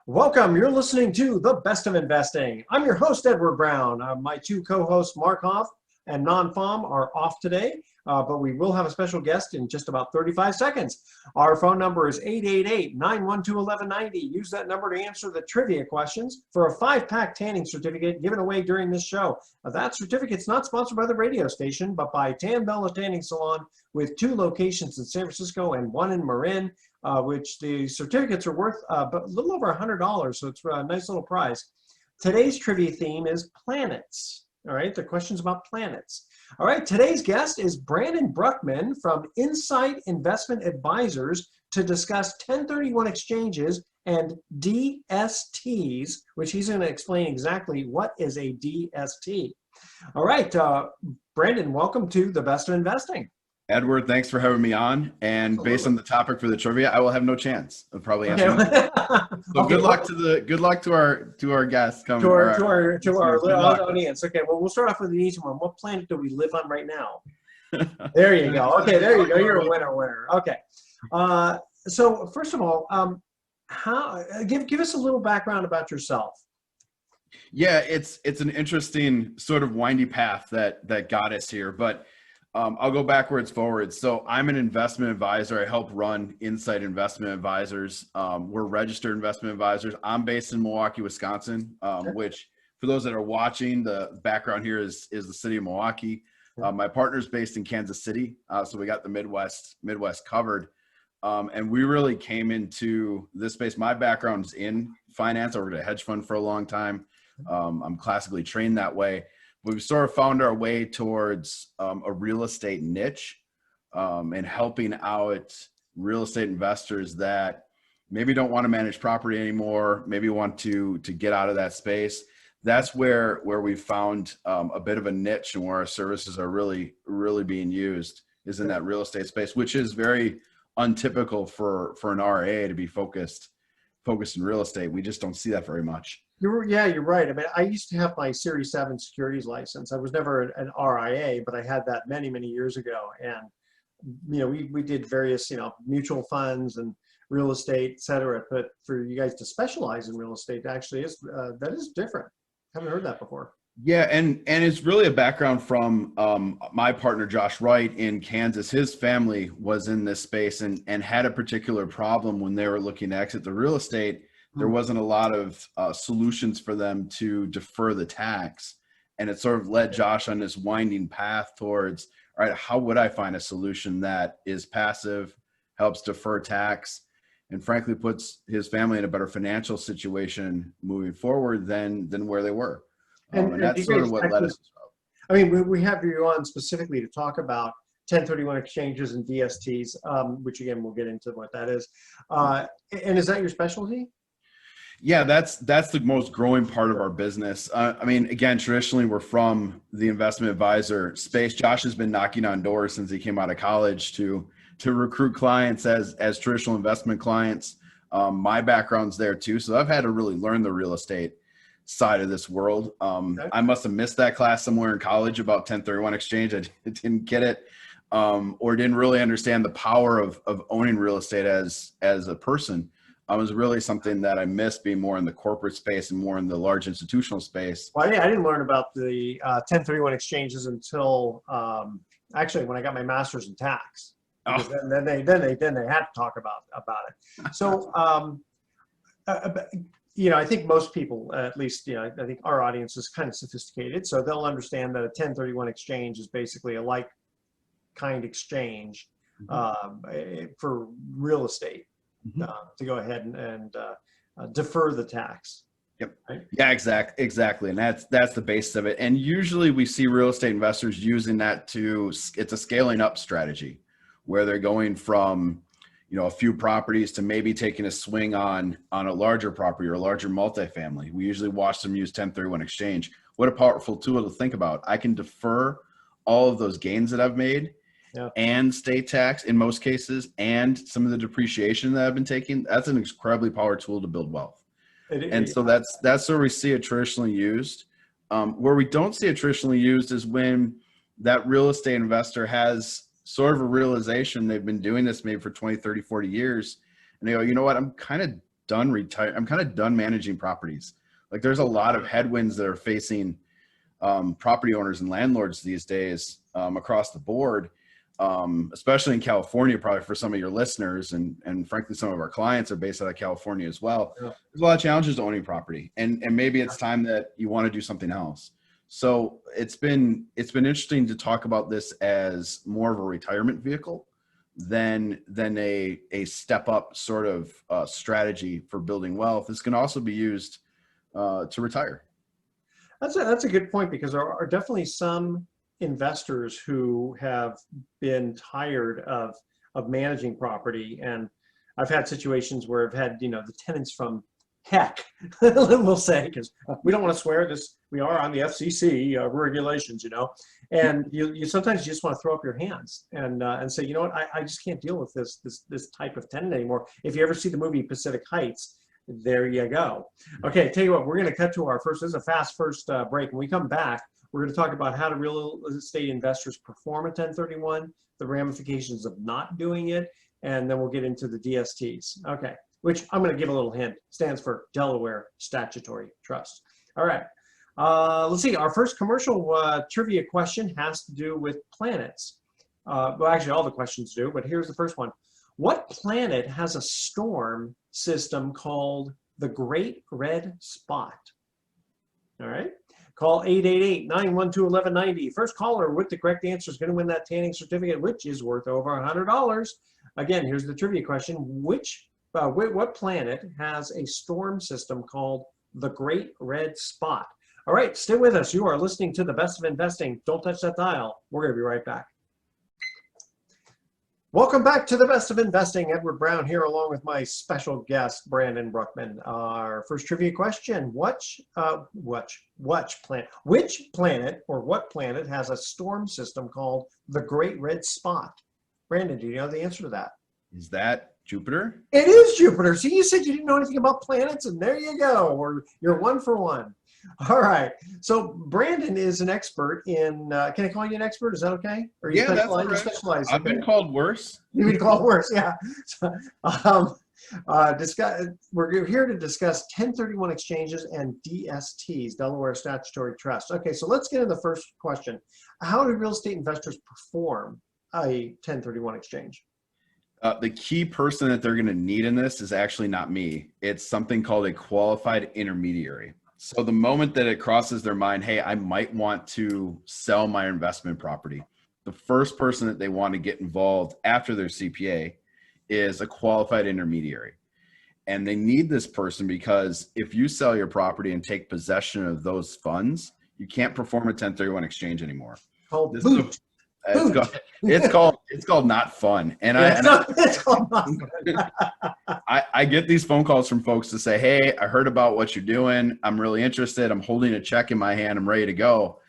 Welcome. You're listening to The Best of Investing. I'm your host, Edward Brown. My two co-hosts, Mark Hoff and Non Pham, are off today, but we will have a special guest in just about 35 seconds. Our phone number is 888-912-1190. Use that number to answer the trivia questions for a 5-pack tanning certificate given away during this show. That certificate's not sponsored by the radio station, but by Tan Bella Tanning Salon, with 2 locations in San Francisco and 1 in Marin. Which the certificates are worth a little over $100, so it's a nice little prize. Today's trivia theme is planets. All right, the question's about planets. All right, today's guest is Brandon Bruckman from Insight Investment Advisors to discuss 1031 exchanges and DSTs, which he's going to explain exactly what is a DST. All right, Brandon, welcome to The Best of Investing. Edward, thanks for having me on. And Absolutely. Based on the topic for the trivia, I will have no chance of probably answering. So okay, good luck to our guests coming. To our audience. Okay, well, we'll start off with an easy one. What planet do we live on right now? There you go. Okay, there you go. You're a winner. Okay. So first of all, give us a little background about yourself. Yeah, it's an interesting sort of windy path that got us here, but I'll go backwards, forwards. So I'm an investment advisor. I help run Insight Investment Advisors. We're registered investment advisors. I'm based in Milwaukee, Wisconsin, which for those that are watching, the background here is the city of Milwaukee. My partner's based in Kansas City. So we got the Midwest covered. And we really came into this space. My background is in finance. I worked at a hedge fund for a long time. I'm classically trained that way. We've sort of found our way towards a real estate niche and helping out real estate investors that maybe don't want to manage property anymore, maybe want to get out of that space. That's where we've found a bit of a niche and where our services are really being used is in that real estate space, which is very untypical for an RIA to be focused in real estate. We just don't see that very much. You're right. I mean, I used to have my Series 7 securities license. I was never an RIA, but I had that many years ago. And, we did various, mutual funds and real estate, et cetera. But for you guys to specialize in real estate actually that is different. Haven't heard that before. Yeah. And it's really a background from my partner, Josh Wright in Kansas. His family was in this space and had a particular problem when they were looking to exit the real estate. There wasn't a lot of solutions for them to defer the tax. And it sort of led Josh on this winding path towards, all right, how would I find a solution that is passive, helps defer tax, and frankly puts his family in a better financial situation moving forward than where they were. And that's sort of what led us. I mean, we have you on specifically to talk about 1031 exchanges and DSTs, which again, we'll get into what that is. And is that your specialty? Yeah, that's the most growing part of our business. I mean, again, traditionally we're from the investment advisor space. Josh has been knocking on doors since he came out of college to recruit clients as traditional investment clients. My background's there too, so I've had to really learn the real estate side of this world. I must have missed that class somewhere in college about 1031 exchange. I didn't get it, or didn't really understand the power of owning real estate as a person. It was really something that I missed, being more in the corporate space and more in the large institutional space. Well, I didn't learn about the 1031 exchanges until actually when I got my master's in tax. Oh. Then they had to talk about it. So, I think most people, at least, I think our audience is kind of sophisticated, so they'll understand that a 1031 exchange is basically a like kind exchange for real estate. To go ahead and defer the tax. Yep. Right? Yeah, exactly. And that's the basis of it. And usually we see real estate investors using that it's a scaling up strategy where they're going from, a few properties to maybe taking a swing on a larger property or a larger multifamily. We usually watch them use 1031 exchange. What a powerful tool to think about. I can defer all of those gains that I've made. Yeah. And state tax in most cases, and some of the depreciation that I've been taking. That's an incredibly powerful tool to build wealth. So that's where we see it traditionally used. Where we don't see it traditionally used is when that real estate investor has sort of a realization they've been doing this maybe for 20, 30, 40 years. And they go, you know what, I'm kind of I'm kind of done managing properties. Like there's a lot of headwinds that are facing property owners and landlords these days across the board, especially in California, probably for some of your listeners, and frankly, some of our clients are based out of California as well. Yeah. There's a lot of challenges to owning property, and maybe it's time that you want to do something else. So it's been interesting to talk about this as more of a retirement vehicle than a step up sort of strategy for building wealth. This can also be used to retire. That's a good point, because there are definitely some investors who have been tired of managing property, and I've had situations where I've had the tenants from heck, we'll say, because we don't want to swear, this we are on the FCC regulations, and you sometimes just want to throw up your hands and say, you know what, I just can't deal with this type of tenant anymore. If you ever see the movie Pacific Heights, there you go. Okay, tell you what, we're going to cut to our first, this is a fast first break. When we come back, we're going to talk about how do real estate investors perform a 1031, the ramifications of not doing it, and then we'll get into the DSTs. Okay, which I'm going to give a little hint, stands for Delaware Statutory Trust. All right, let's see. Our first commercial trivia question has to do with planets. Well, actually, all the questions do, but here's the first one. What planet has a storm system called the Great Red Spot? All right. Call 888-912-1190. First caller with the correct answer is going to win that tanning certificate, which is worth over $100. Again, here's the trivia question. What planet has a storm system called the Great Red Spot? All right, stay with us. You are listening to The Best of Investing. Don't touch that dial. We're going to be right back. Welcome back to The Best of Investing. Edward Brown here along with my special guest, Brandon Bruckman. Our first trivia question, which planet or what planet has a storm system called the Great Red Spot? Brandon, do you know the answer to that? Is that Jupiter? It is Jupiter. See, you said you didn't know anything about planets, and there you go. You're 1 for 1. All right. So Brandon is an expert in, can I call you an expert? Is that okay? Or you Yeah, that's all you right. specialize? I've been called worse. You've been called worse, yeah. So, we're here to discuss 1031 exchanges and DSTs, Delaware Statutory Trust. Okay, so let's get into the first question. How do real estate investors perform a 1031 exchange? The key person that they're going to need in this is actually not me. It's something called a qualified intermediary. So the moment that it crosses their mind, hey, I might want to sell my investment property, the first person that they want to get involved after their CPA is a qualified intermediary. And they need this person because if you sell your property and take possession of those funds, you can't perform a 1031 exchange anymore. It's called not fun. And it's called not fun. I get these phone calls from folks to say, hey, I heard about what you're doing. I'm really interested. I'm holding a check in my hand. I'm ready to go.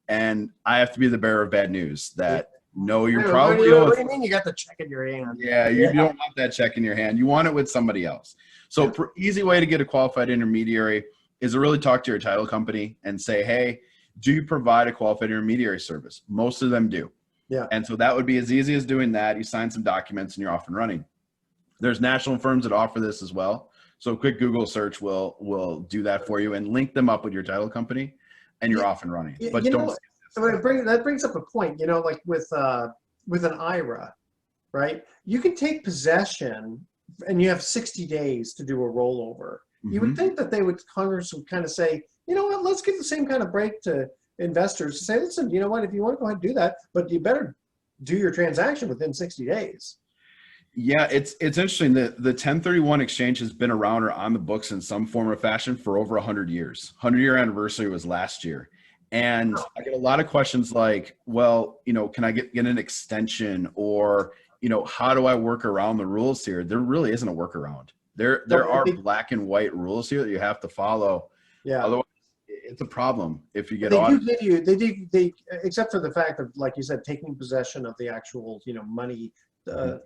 And I have to be the bearer of bad news that no, you're probably. What do you mean you got the check in your hand? Yeah, you don't want that check in your hand. You want it with somebody else. So easy way to get a qualified intermediary is to really talk to your title company and say, hey, do you provide a qualified intermediary service? Most of them do. Yeah. And so that would be as easy as doing that. You sign some documents and you're off and running. There's national firms that offer this as well. So a quick Google search will do that for you and link them up with your title company and you're off and running. But that brings up a point, like with an IRA, right? You can take possession and you have 60 days to do a rollover. Mm-hmm. You would think that Congress would kind of say, you know what, let's give the same kind of break to investors to say, listen, you know what, if you want to go ahead and do that, but you better do your transaction within 60 days. Yeah, it's interesting that the 1031 exchange has been around or on the books in some form or fashion for over 100 years. 100-year anniversary was last year. And I get a lot of questions like, well, can I get an extension, or, how do I work around the rules here? There really isn't a workaround. There are black and white rules here that you have to follow. Yeah. Otherwise, it's a problem if you get they except for the fact of, like you said, taking possession of the actual, money,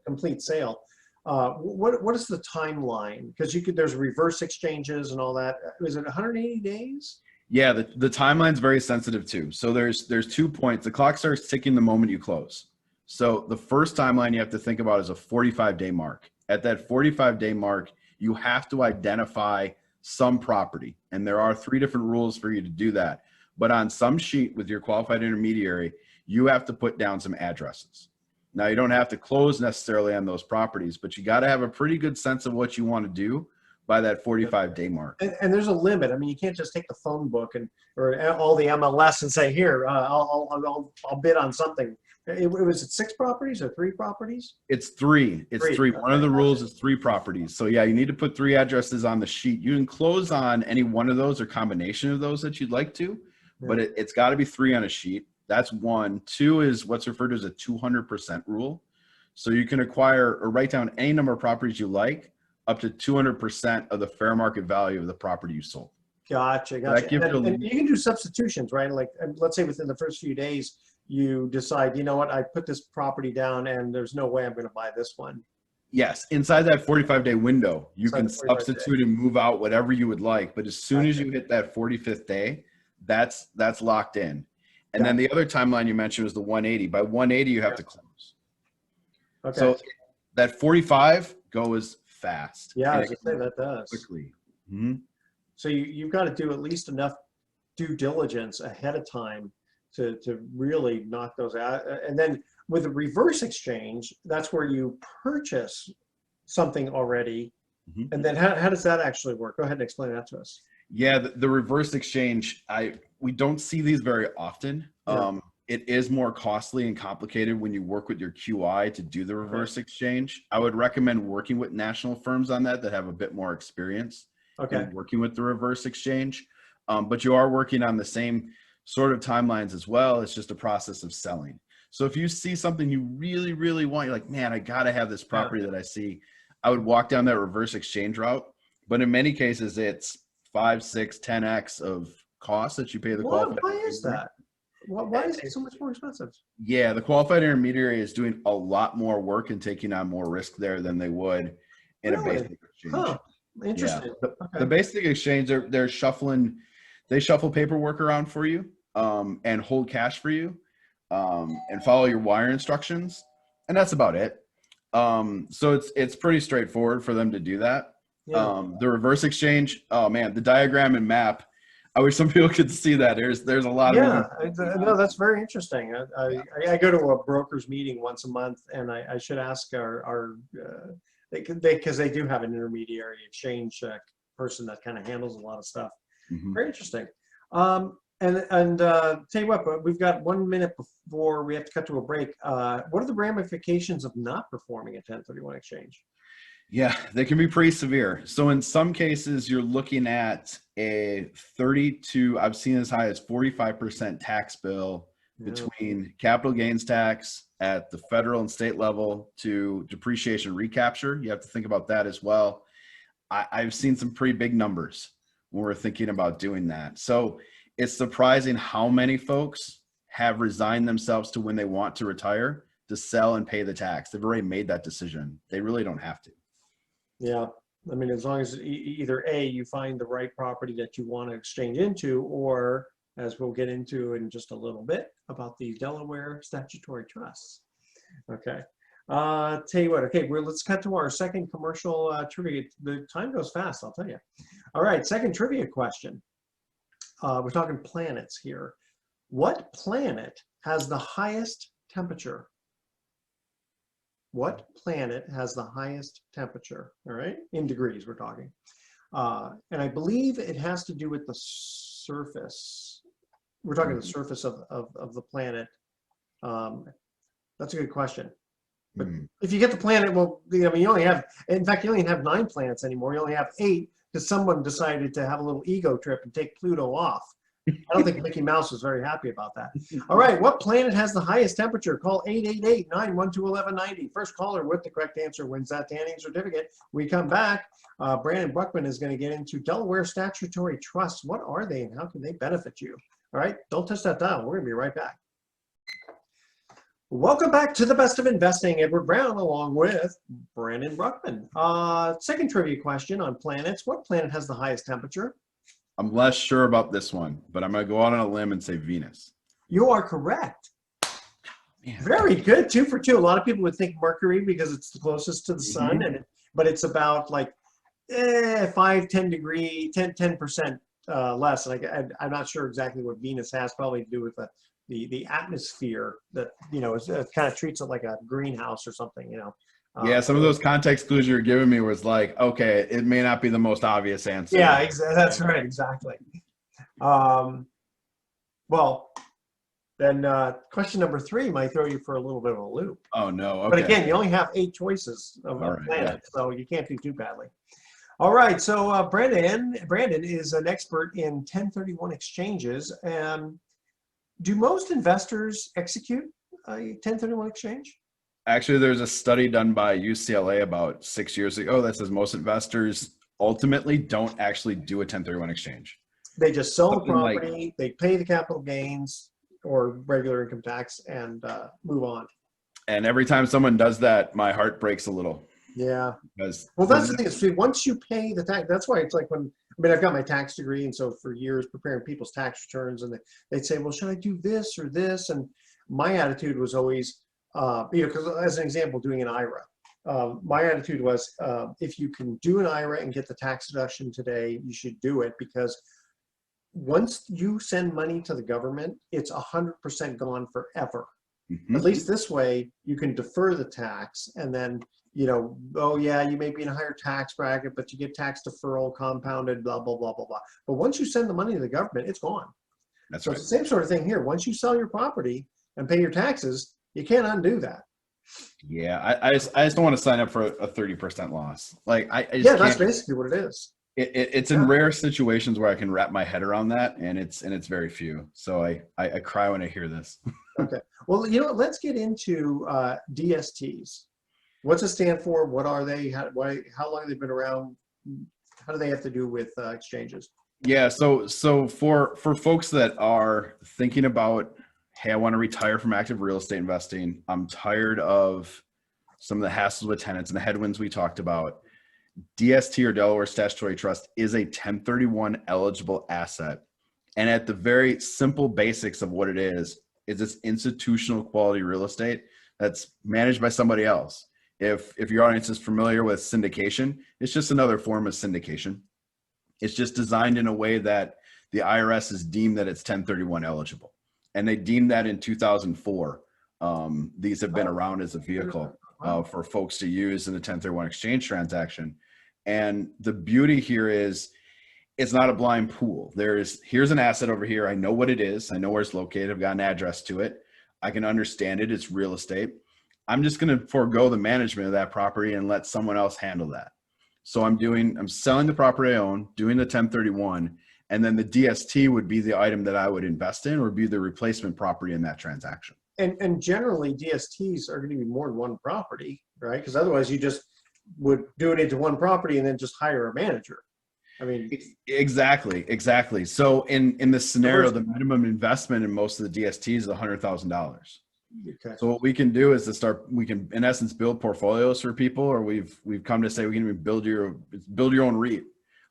complete sale. What is the timeline? Because there's reverse exchanges and all that. Is it 180 days? Yeah, the timeline's very sensitive too. So there's 2 points. The clock starts ticking the moment you close. So the first timeline you have to think about is a 45-day mark. At that 45-day mark, you have to identify some property. And there are 3 different rules for you to do that. But on some sheet with your qualified intermediary, you have to put down some addresses. Now, you don't have to close necessarily on those properties, but you got to have a pretty good sense of what you want to do by that 45-day mark. And there's a limit. I mean, you can't just take the phone book or all the MLS and say, here, I'll bid on something. Was it 6 properties or 3 properties? It's 3. It's 3. One of the rules is 3 properties. So yeah, you need to put 3 addresses on the sheet. You can close on any one of those or combination of those that you'd like to, but it's got to be 3 on a sheet. That's 1. 2 is what's referred to as a 200% rule. So you can acquire or write down any number of properties you like up to 200% of the fair market value of the property you sold. Gotcha. And you can do substitutions, right? Like, let's say within the first few days, you decide, you know what, I put this property down and there's no way I'm going to buy this one. Yes. Inside that 45-day window, you can substitute and move out whatever you would like. But as soon as you hit that 45th day, that's locked in. And then the other timeline you mentioned was the 180. By 180, you have to close. Okay. So that 45 goes fast. Yeah, I was going to say that does. Quickly. So you've got to do at least enough due diligence ahead of time to really knock those out. And then with a reverse exchange, that's where you purchase something already. And then how does that actually work? Go ahead and explain that to us. Yeah, the reverse exchange, we don't see these very often. It is more costly and complicated when you work with your QI to do the reverse exchange. I would recommend working with national firms on that have a bit more experience in working with the reverse exchange. But you are working on the same sort of timelines as well. It's just a process of selling. So if you see something you really, really want, you're like, man, I got to have this property that I see, I would walk down that reverse exchange route. But in many cases, it's 5, 6, 10x of costs that you pay the qualified. Why is that? Why is it so much more expensive? Yeah, the qualified intermediary is doing a lot more work and taking on more risk there than they would in a basic exchange. Huh. Interesting. Yeah. The basic exchange, they shuffle paperwork around for you and hold cash for you and follow your wire instructions, and that's about it. So it's pretty straightforward for them to do that. The reverse exchange, oh man, the diagram and map, I wish some people could see that. There's a lot of no, that's very interesting. I go to a broker's meeting once a month, and I should ask our because they do have an intermediary exchange person that kind of handles a lot of stuff. Very interesting. And tell you what, we've got 1 minute before we have to cut to a break. What are the ramifications of not performing a 1031 exchange? Yeah, they can be pretty severe. So in some cases, you're looking at a 32, I've seen as high as 45% tax bill between capital gains tax at the federal and state level to depreciation recapture. You have to think about that as well. I've seen some pretty big numbers when we're thinking about doing that. So it's surprising how many folks have resigned themselves to when they want to retire to sell and pay the tax. They've already made that decision. They really don't have to. Yeah. I mean, as long as either A, you find the right property that you want to exchange into, or as we'll get into in just a little bit about the Delaware statutory trusts. Okay. Tell you what, okay, let's cut to our second commercial trivia. The time goes fast, I'll tell you. All right, second trivia question. We're talking planets here. What planet has the highest temperature? What planet has the highest temperature? All right, in degrees we're talking. And I believe it has to do with the surface. We're talking the surface of the planet. That's a good question. But if you get the planet, well, I mean, you only have, in fact, you only have 9 planets anymore. You only have 8 because someone decided to have a little ego trip and take Pluto off. I don't think Mickey Mouse was very happy about that. All right, what planet has the highest temperature? Call 888-912-1190. First caller with the correct answer wins that tanning certificate. We come back. Brandon Bruckman is going to get into Delaware statutory trusts. What are they and how can they benefit you? All right, don't touch that dial. We're going to be right back. Welcome back to the Best of Investing. Edward Brown along with Brandon Bruckman. Second trivia question on planets. What planet has the highest temperature? I'm less sure about this one, but I'm going to go out on a limb and say Venus. You are correct. Man. Very good. 2 for 2. A lot of people would think Mercury because it's the closest to the sun, but it's about like 5, 10 degree, 10% less. And I'm not sure exactly what Venus has, probably to do with the atmosphere that, it kind of treats it like a greenhouse or something, Yeah, some of those context clues you were giving me was like, okay, it may not be the most obvious answer. Yeah, that's right, exactly. Well, then question number 3 might throw you for a little bit of a loop. Oh, no. Okay. But again, you only have 8 choices of planets, so you can't do too badly. All right, so Brandon is an expert in 1031 exchanges. Do most investors execute a 1031 exchange? Actually, there's a study done by UCLA about 6 years ago that says most investors ultimately don't actually do a 1031 exchange. They just sell the property, they pay the capital gains or regular income tax, and move on. And every time someone does that, my heart breaks a little. Yeah. Because well, that's the thing. See, once you pay the tax, that's why it's like I've got my tax degree, and so for years preparing people's tax returns, and they'd say, well, should I do this or this? And my attitude was always, because as an example, doing an IRA, my attitude was, if you can do an IRA and get the tax deduction today, you should do it, because once you send money to the government, it's 100% gone forever. Mm-hmm. At least this way, you can defer the tax, and then, oh yeah, you may be in a higher tax bracket, but you get tax deferral, compounded, blah, blah, blah, blah, blah. But once you send the money to the government, it's gone. That's so right. It's the same sort of thing here. Once you sell your property and pay your taxes, you can't undo that. Yeah, I just don't want to sign up for a 30% loss. Like I just yeah, that's basically what it is. It's in rare situations where I can wrap my head around that, and it's very few. So I cry when I hear this. Okay. Well, let's get into DSTs. What's it stand for? What are they? How long have they been around? How do they have to do with exchanges? Yeah. So for folks that are thinking about, hey, I want to retire from active real estate investing. I'm tired of some of the hassles with tenants and the headwinds we talked about. DST, or Delaware Statutory Trust, is a 1031 eligible asset. And at the very simple basics of what it is this institutional quality real estate that's managed by somebody else. If your audience is familiar with syndication, it's just another form of syndication. It's just designed in a way that the IRS has deemed that it's 1031 eligible. And they deemed that in 2004. These have been around as a vehicle for folks to use in the 1031 exchange transaction. And the beauty here is it's not a blind pool. Here's an asset over here. I know what it is. I know where it's located. I've got an address to it. I can understand it. It's real estate. I'm just going to forego the management of that property and let someone else handle that. So I'm selling the property I own, doing the 1031, and then the DST would be the item that I would invest in, or be the replacement property in that transaction. And generally DSTs are going to be more than one property, right? Because otherwise you just would do it into one property and then just hire a manager. I mean, exactly. So in this scenario, the minimum investment in most of the DSTs is $100,000. Okay. So what we can do is we can in essence build portfolios for people, or we've come to say we can build your own REIT,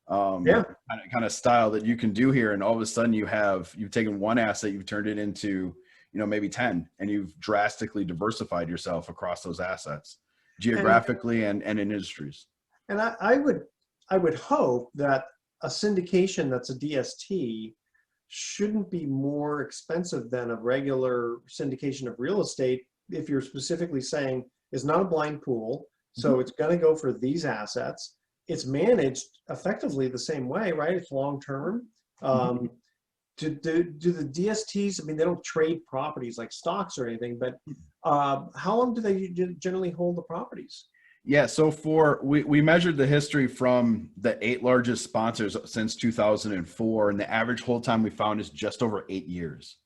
kind of style that you can do here. And all of a sudden you've taken one asset, you've turned it into, maybe 10, and you've drastically diversified yourself across those assets geographically and in industries. And I would hope that a syndication that's a DST shouldn't be more expensive than a regular syndication of real estate, if you're specifically saying it's not a blind pool, so it's going to go for these assets. It's managed effectively the same way, right? It's long-term. Do the DSTs, I mean, they don't trade properties like stocks or anything, but how long do they generally hold the properties? Yeah, so we measured the history from the 8 largest sponsors since 2004, and the average hold time we found is just over 8 years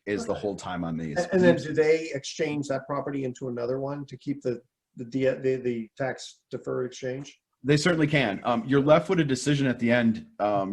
is the hold time on these. And then do they exchange that property into another one to keep the tax deferred exchange? They certainly can. You're left with a decision at the end.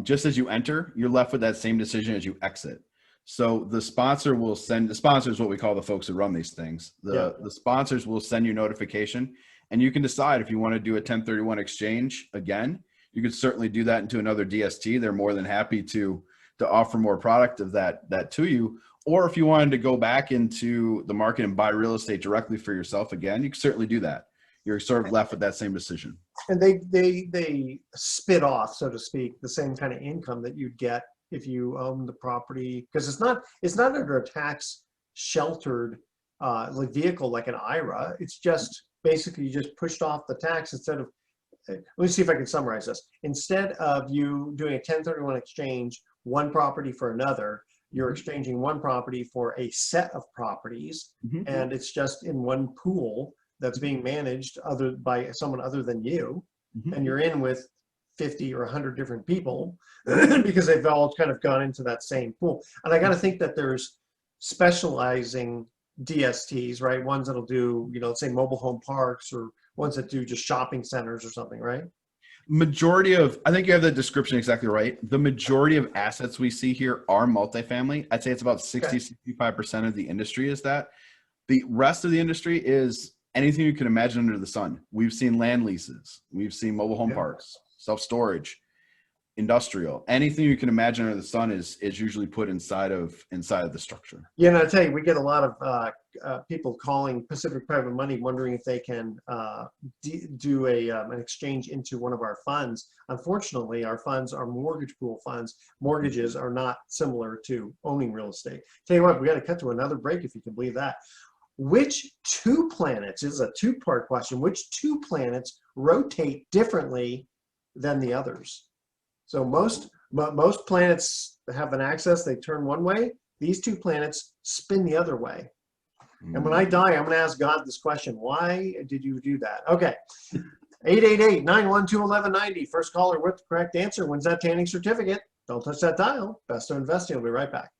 Just as you enter, you're left with that same decision as you exit. So the sponsor is what we call the folks who run these things. The sponsors will send you notification, and you can decide if you want to do a 1031 exchange again. You could certainly do that into another DST. They're more than happy to offer more product of that to you. Or if you wanted to go back into the market and buy real estate directly for yourself again, you can certainly do that. you're sort of left with that same decision. And they spit off, so to speak, the same kind of income that you'd get if you own the property, because it's not under a tax sheltered like vehicle like an IRA. It's just basically you just pushed off the tax instead of. Let me see if I can summarize this. Instead of you doing a 1031 exchange, one property for another, you're exchanging one property for a set of properties, and it's just in one pool that's being managed by someone other than you, and you're in with 50 or 100 different people because they've all kind of gone into that same pool. And I got to think that there's specializing DSTs, right? Ones that'll do, let's say mobile home parks, or ones that do just shopping centers or something, right? I think you have the description exactly right. The majority of assets we see here are multifamily. I'd say it's about 65% of the industry is that. The rest of the industry is anything you can imagine under the sun. We've seen land leases. We've seen mobile home parks, self-storage, industrial. Anything you can imagine under the sun is usually put inside of the structure. Yeah, and I tell you, we get a lot of people calling Pacific Private Money wondering if they can do an exchange into one of our funds. Unfortunately, our funds are mortgage pool funds. Mortgages are not similar to owning real estate. Tell you what, we got to cut to another break if you can believe that. Which two planets, this is a two-part question, which two planets rotate differently than the others? So most planets have an axis, they turn one way. These two planets spin the other way. And when I die, I'm going to ask God this question. Why did you do that? Okay. 888-912-1190. First caller with the correct answer wins that tanning certificate. Don't touch that dial. Best of Investing. We'll be right back.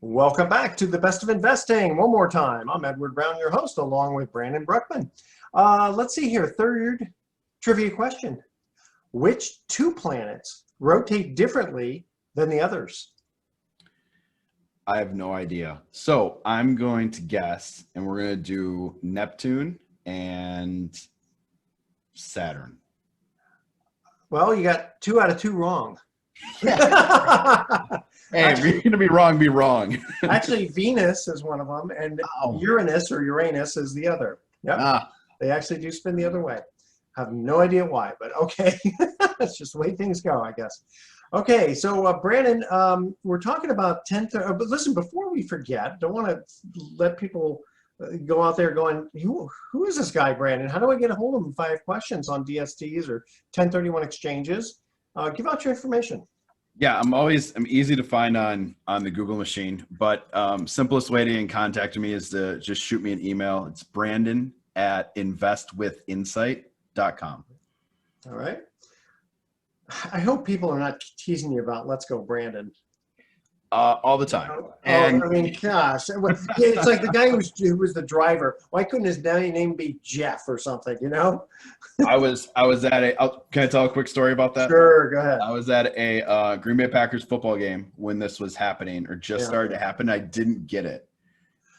Welcome back to the Best of Investing. One more time. I'm Edward Brown, your host, along with Brandon Bruckman. Let's see here. Third trivia question. Which two planets rotate differently than the others? I have no idea. So I'm going to guess, and we're going to do Neptune and Saturn. Well, you got 2 out of 2 wrong. Hey, if you're going to be wrong. Actually, Venus is one of them, and Uranus or Uranus is the other. Yep. They actually do spin the other way. Have no idea why, but okay. That's just the way things go, I guess. Okay, so Brandon, we're talking about 1030, but listen, before we forget, don't want to let people go out there going, who is this guy, Brandon? How do I get a hold of him if I have questions on DSTs or 1031 exchanges? Give out your information. Yeah, I'm easy to find on the Google machine, but simplest way to get in contact with me is to just shoot me an email. It's brandon@investwithinsight.com. All right. I hope people are not teasing you about Let's Go Brandon. All the time. And I mean, gosh, it's like the guy who was the driver. Why couldn't his name be Jeff or something? I was at can I tell a quick story about that? Sure, go ahead. I was at a Green Bay Packers football game when this was happening, or just started to happen. I didn't get it,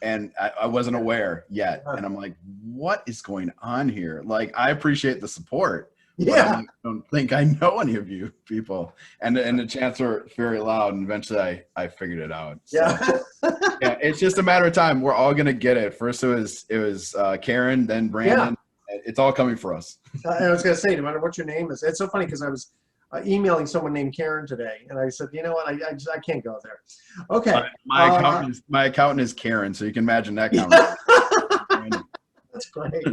and I wasn't aware yet. And I'm like, what is going on here? Like, I appreciate the support. Yeah. I don't think I know any of you people. And the chants were very loud, and eventually I figured it out. So, yeah, it's just a matter of time. We're all gonna get it. First it was Karen, then Brandon. Yeah. It's all coming for us. I was gonna say, no matter what your name is, it's so funny because I was emailing someone named Karen today, and I said, you know what, I can't go there. Okay. My accountant is Karen, so you can imagine that conversation. That's great.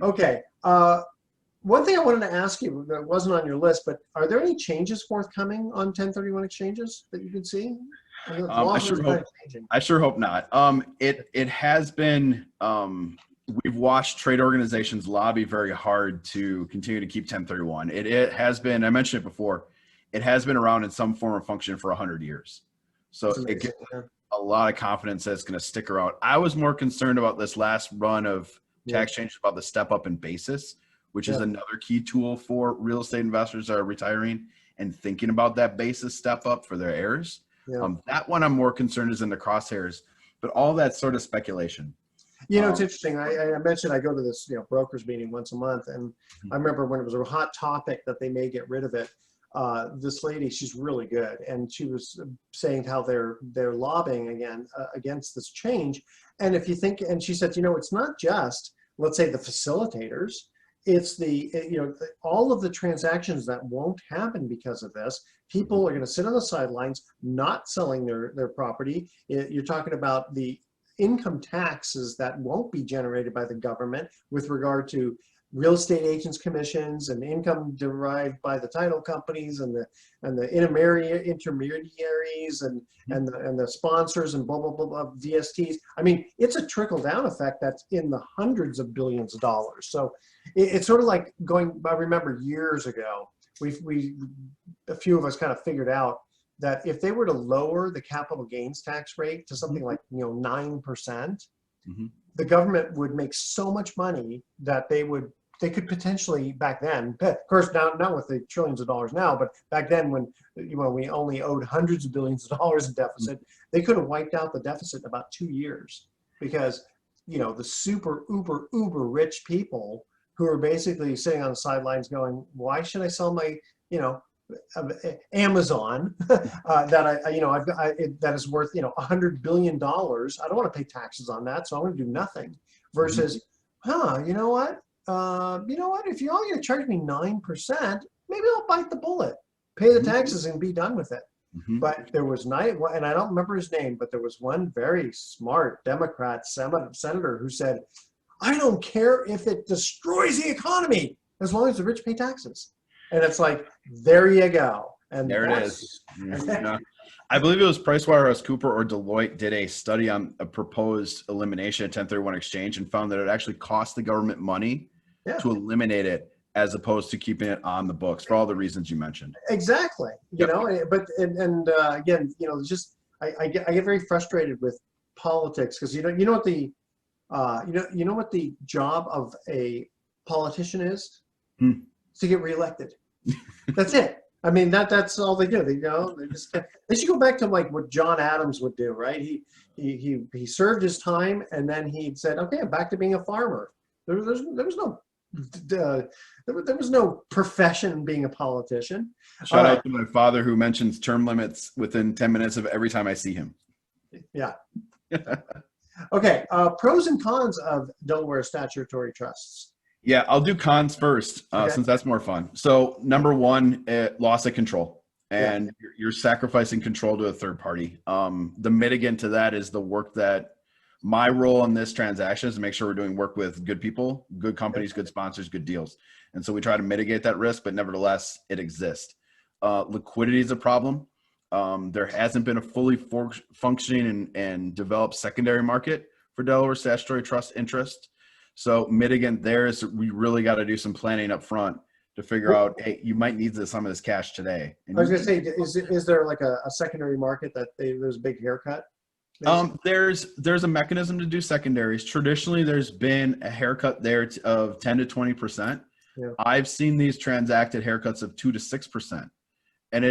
Okay. One thing I wanted to ask you that wasn't on your list, but are there any changes forthcoming on 1031 exchanges that you can see? I sure hope not. It has been, we've watched trade organizations lobby very hard to continue to keep 1031. It has been, I mentioned it before, it has been around in some form or function for 100 years. So it gives a lot of confidence that it's going to stick around. I was more concerned about this last run of tax changes about the step up in basis, which is another key tool for real estate investors that are retiring and thinking about that basis step up for their heirs. That one I'm more concerned is in the crosshairs, but all that's sort of speculation. It's interesting. I mentioned I go to this brokers meeting once a month, and I remember when it was a hot topic that they may get rid of it. this lady, she's really good, and she was saying how they're lobbying again against this change. And if you think, and she said, it's not just, let's say, the facilitators. It's all of the transactions that won't happen because of this. People are going to sit on the sidelines, not selling their property. You're talking about the income taxes that won't be generated by the government with regard to real estate agents' commissions and income derived by the title companies and the intermediaries and the sponsors and blah blah blah, blah DSTs. I mean, it's a trickle down effect that's in the hundreds of billions of dollars. So it's sort of like going. I remember years ago, a few of us kind of figured out that if they were to lower the capital gains tax rate to something like 9%, the government would make so much money that they could potentially, back then, of course not with the trillions of dollars now, but back then when we only owed hundreds of billions of dollars in deficit, they could have wiped out the deficit in about 2 years, because the super uber rich people who are basically sitting on the sidelines going, why should I sell my Amazon that is worth $100 billion? I don't want to pay taxes on that, so I'm going to do nothing. Versus, you know what? If you're only going to charge me 9%, maybe I'll bite the bullet, pay the taxes, and be done with it. But there was and I don't remember his name, but there was one very smart Democrat senator who said, I don't care if it destroys the economy as long as the rich pay taxes. And it's like, there you go. And there it is. I believe it was PricewaterhouseCoopers or Deloitte did a study on a proposed elimination of 1031 exchange and found that it actually cost the government money to eliminate it, as opposed to keeping it on the books for all the reasons you mentioned. Exactly. But again, just I get very frustrated with politics, because you know what the job of a politician is? To get reelected. That's it. I mean, that's all they do. They should go back to like what John Adams would do, right? He served his time, and then he said, okay, I'm back to being a farmer. There was no profession being a politician. Shout out to my father, who mentions term limits within 10 minutes of every time I see him. Yeah. Okay. Pros and cons of Delaware statutory trusts. Yeah, I'll do cons first, since that's more fun. So number one, loss of control, and you're sacrificing control to a third party. The mitigant to that is the work that my role in this transaction is to make sure we're doing work with good people, good companies, good sponsors, good deals. And so we try to mitigate that risk, but nevertheless, it exists. Liquidity is a problem. There hasn't been a fully functioning and developed secondary market for Delaware statutory trust interest. So mitigant there is we really got to do some planning up front to figure out, hey, you might need some of this cash today. And I was going to say, is there like a secondary market that there's a big haircut? There's a mechanism to do secondaries. Traditionally, there's been a haircut there of 10 to 20%. Yeah. I've seen these transacted haircuts of 2 to 6%, and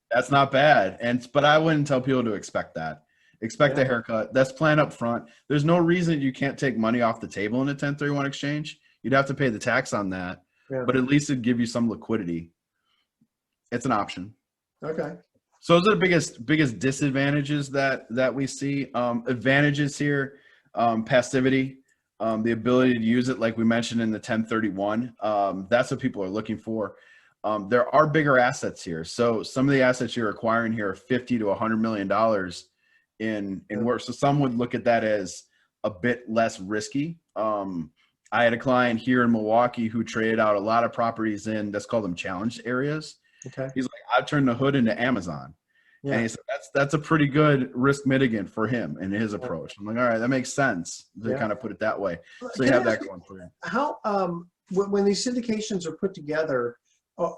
that's not bad. But I wouldn't tell people to expect that. Expect a haircut. That's planned up front. There's no reason you can't take money off the table in a 1031 exchange. You'd have to pay the tax on that, but at least it'd give you some liquidity. It's an option. Okay. So those are the biggest disadvantages that we see. Advantages here, passivity, the ability to use it like we mentioned in the 1031. That's what people are looking for. There are bigger assets here. So some of the assets you're acquiring here are $50 to $100 million in work. So some would look at that as a bit less risky. I had a client here in Milwaukee who traded out a lot of properties in, let's call them challenged areas. Okay. He's like, I've turned the hood into Amazon. Yeah. And he said, that's a pretty good risk mitigant for him and his approach. I'm like, all right, that makes sense to kind of put it that way. So you have that going for you. How, when these syndications are put together,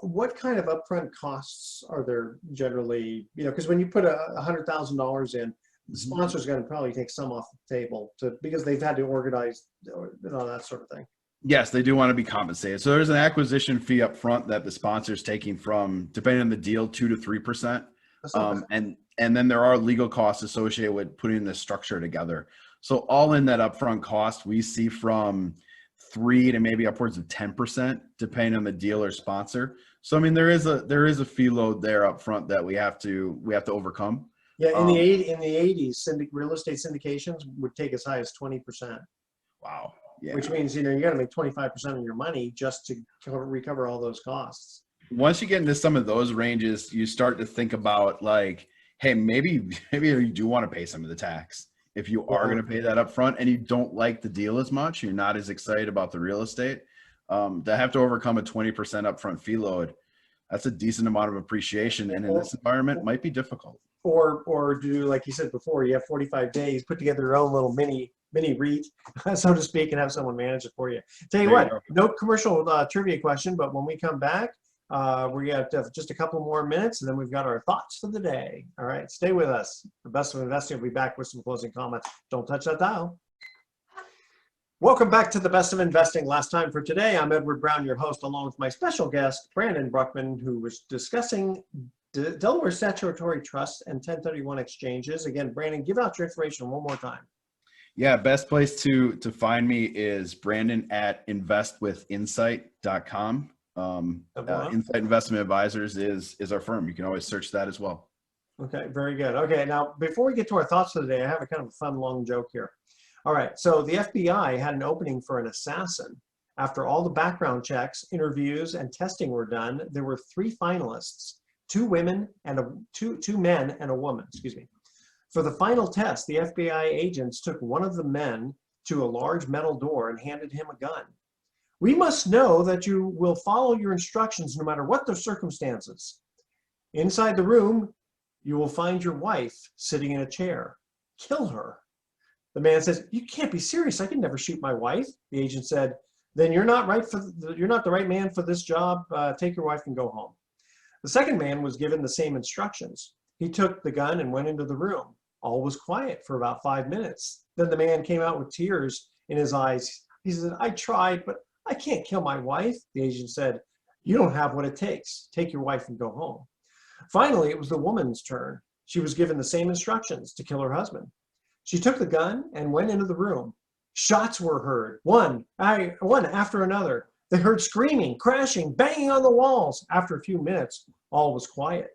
what kind of upfront costs are there generally? Because when you put $100,000 in, the sponsor's going to probably take some off the table because they've had to organize that sort of thing. Yes, they do want to be compensated. So there's an acquisition fee up front that the sponsor's taking from, depending on the deal, 2 to 3%. And then there are legal costs associated with putting this structure together. So all in that upfront cost, we see from 3 to maybe upwards of 10%, depending on the deal or sponsor. So I mean, there is a fee load there up front that we have to overcome. Yeah, in the 80s, real estate syndications would take as high as 20%. Wow. Yeah. Which means, you got to make 25% of your money just to recover all those costs. Once you get into some of those ranges, you start to think about like, hey, maybe you do want to pay some of the tax. If you are going to pay that up front and you don't like the deal as much, you're not as excited about the real estate, to have to overcome a 20% upfront fee load, that's a decent amount of appreciation. And in this environment, might be difficult. Or do, like you said before, you have 45 days, put together your own little mini REIT, so to speak, and have someone manage it for you. Tell you what, no commercial trivia question, but when we come back, we got just a couple more minutes, and then we've got our thoughts for the day. All right, stay with us. The Best of Investing will be back with some closing comments. Don't touch that dial. Welcome back to the Best of Investing. Last time for today, I'm Edward Brown, your host, along with my special guest, Brandon Bruckman, who was discussing Delaware statutory trusts and 1031 exchanges. Again, Brandon, give out your information one more time. Yeah, best place to find me is Brandon at investwithinsight.com. Insight Investment Advisors is our firm. You can always search that as well. Okay, very good. Okay, now before we get to our thoughts for the day, I have a kind of a fun long joke here. All right, so the FBI had an opening for an assassin. After all the background checks, interviews, and testing were done, there were 3 finalists, 2 women and two men and a woman, excuse me. For the final test, the FBI agents took one of the men to a large metal door and handed him a gun. We must know that you will follow your instructions no matter what the circumstances. Inside the room, you will find your wife sitting in a chair. Kill her. The man says, "You can't be serious. I can never shoot my wife." The agent said, "Then you're not the right man for this job. Take your wife and go home." The second man was given the same instructions. He took the gun and went into the room. All was quiet for about 5 minutes. Then the man came out with tears in his eyes. He said, "I tried, but I can't kill my wife." The agent said, "You don't have what it takes. Take your wife and go home." Finally, it was the woman's turn. She was given the same instructions to kill her husband. She took the gun and went into the room. Shots were heard, one after another. They heard screaming, crashing, banging on the walls. After a few minutes, all was quiet.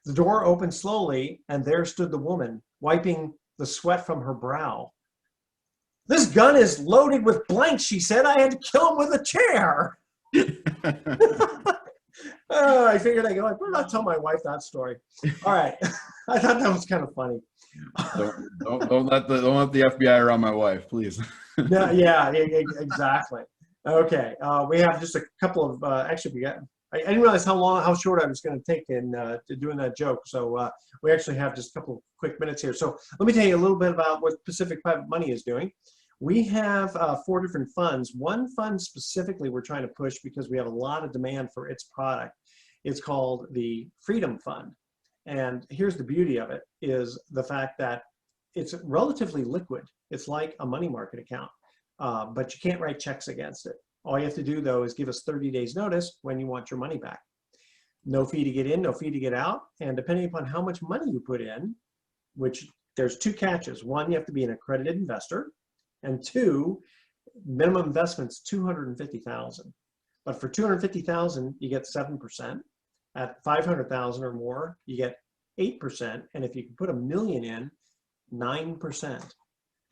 The door opened slowly, and there stood the woman, wiping the sweat from her brow. "This gun is loaded with blanks," she said. "I had to kill him with a chair." I figured I better not tell my wife that story. All right. I thought that was kind of funny. Don't let the FBI around my wife, please. Yeah, exactly. Okay, we have just a couple of actually I didn't realize how short I was going to take in doing that joke. So we actually have just a couple of quick minutes here. So let me tell you a little bit about what Pacific Private Money is doing. We have 4 different funds. One fund specifically we're trying to push because we have a lot of demand for its product. It's called the Freedom Fund. And here's the beauty of it, is the fact that it's relatively liquid. It's like a money market account, but you can't write checks against it. All you have to do, though, is give us 30 days notice when you want your money back. No fee to get in, no fee to get out. And depending upon how much money you put in, which there's 2 catches. 1, you have to be an accredited investor. And 2, minimum investment's $250,000. But for $250,000, you get 7%. At $500,000 or more, you get 8%. And if you can put $1 million in, 9%.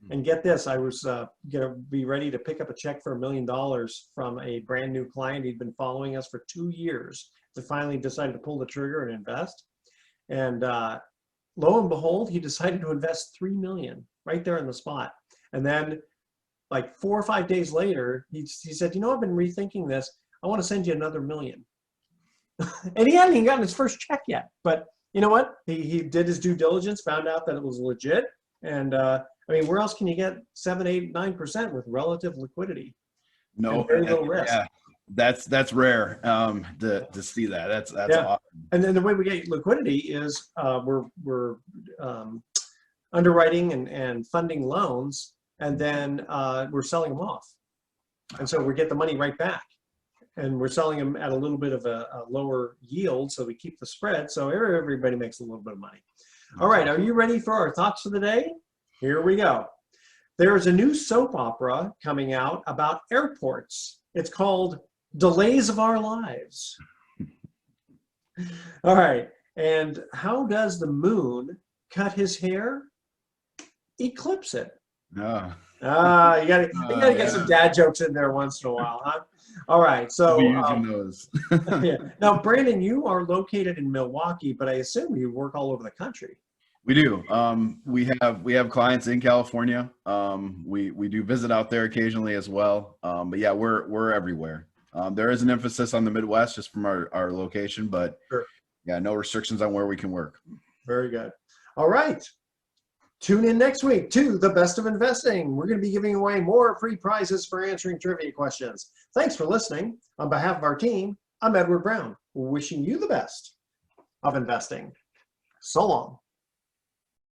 And get this, I was going to be ready to pick up a check for $1 million from a brand new client. He'd been following us for 2 years to finally decided to pull the trigger and invest. And lo and behold, he decided to invest $3 million right there on the spot. And then like 4 or 5 days later, he said, "You know, I've been rethinking this. I want to send you another $1 million." And he hadn't even gotten his first check yet. But you know what? He did his due diligence, found out that it was legit. And I mean, where else can you get 7, 8, 9% with relative liquidity? No, and very little risk. Yeah, that's rare to see that. That's awesome. And then the way we get liquidity is we're underwriting and funding loans, and then we're selling them off. And so we get the money right back. And we're selling them at a little bit of a lower yield, so we keep the spread, so everybody makes a little bit of money. All right, are you ready for our thoughts for the day? Here we go. There is a new soap opera coming out about airports. It's called Delays of Our Lives. All right. And how does the moon cut his hair? Eclipse it. Yeah. You gotta get some Yeah. dad jokes in there once in a while, huh? All right. We'll be So using those. yeah. Now, Brandon, you are located in Milwaukee, but I assume you work all over the country. We do. We have clients in California. We do visit out there occasionally as well. But yeah, we're everywhere. There is an emphasis on the Midwest just from our location, but Sure. yeah, no restrictions on where we can work. Very good. All right. Tune in next week to The Best of Investing. We're going to be giving away more free prizes for answering trivia questions. Thanks for listening. On behalf of our team, I'm Edward Brown, wishing you the best of investing. So long.